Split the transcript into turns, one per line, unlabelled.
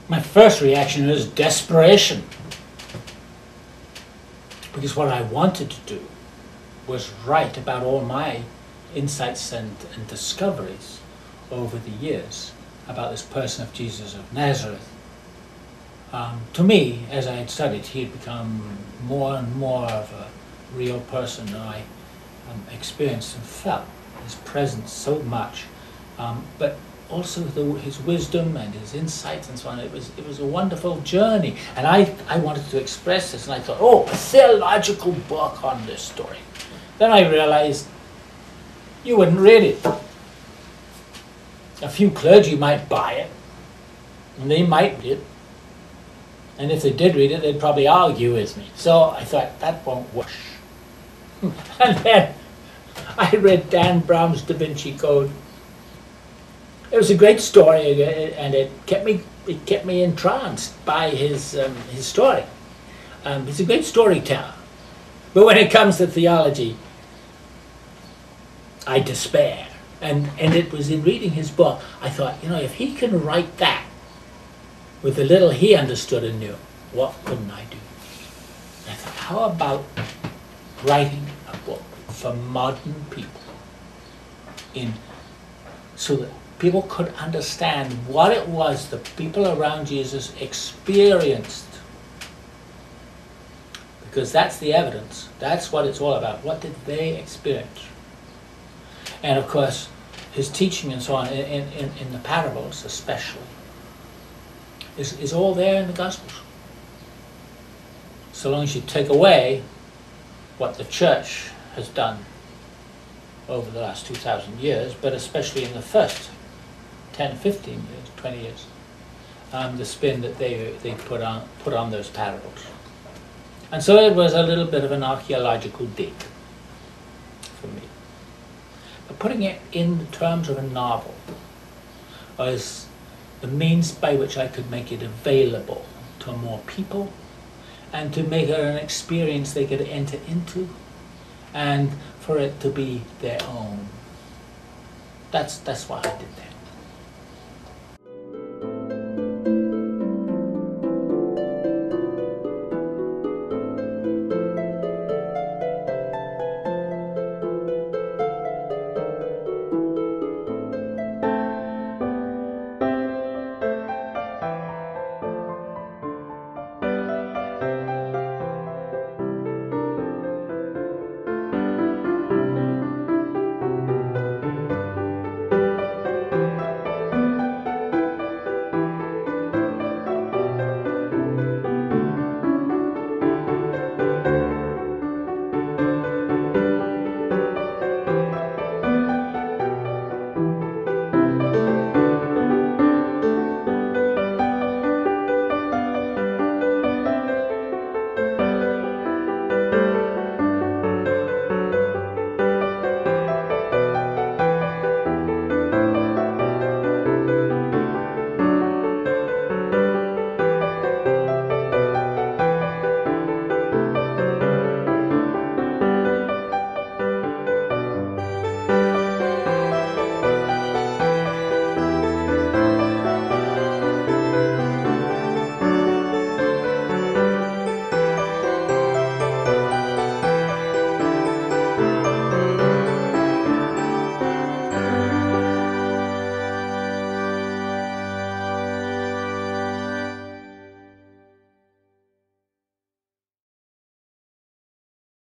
My first reaction was desperation, because what I wanted to do was write about all my insights and discoveries over the years about this person of Jesus of Nazareth. To me, as I had studied, he had become more and more of a real person, and I experienced and felt his presence so much, but also his wisdom and his insights and so on. It was a wonderful journey, and I wanted to express this, and I thought, oh, a theological book on this story. Then I realized you wouldn't read it. A few clergy might buy it, and they might read it, and if they did read it, they'd probably argue with me. So I thought, that won't work. And then I read Dan Brown's Da Vinci Code. It was a great story, and it kept me entranced by his story. He's a great storyteller, but when it comes to theology, I despair. And it was in reading his book, I thought, you know, if he can write that with the little he understood and knew, what couldn't I do? And I thought, how about writing a book for modern people, so that people could understand what it was the people around Jesus experienced? Because that's the evidence. That's what it's all about. What did they experience? And of course, his teaching and so on, in the parables especially, is all there in the Gospels. So long as you take away what the church has done over the last 2,000 years, but especially in the first 10, 15 years, 20 years, the spin that they put on those parables. And so it was a little bit of an archaeological dig for me. But putting it in terms of a novel was the means by which I could make it available to more people, and to make it an experience they could enter into, and for it to be their own. That's why I did that.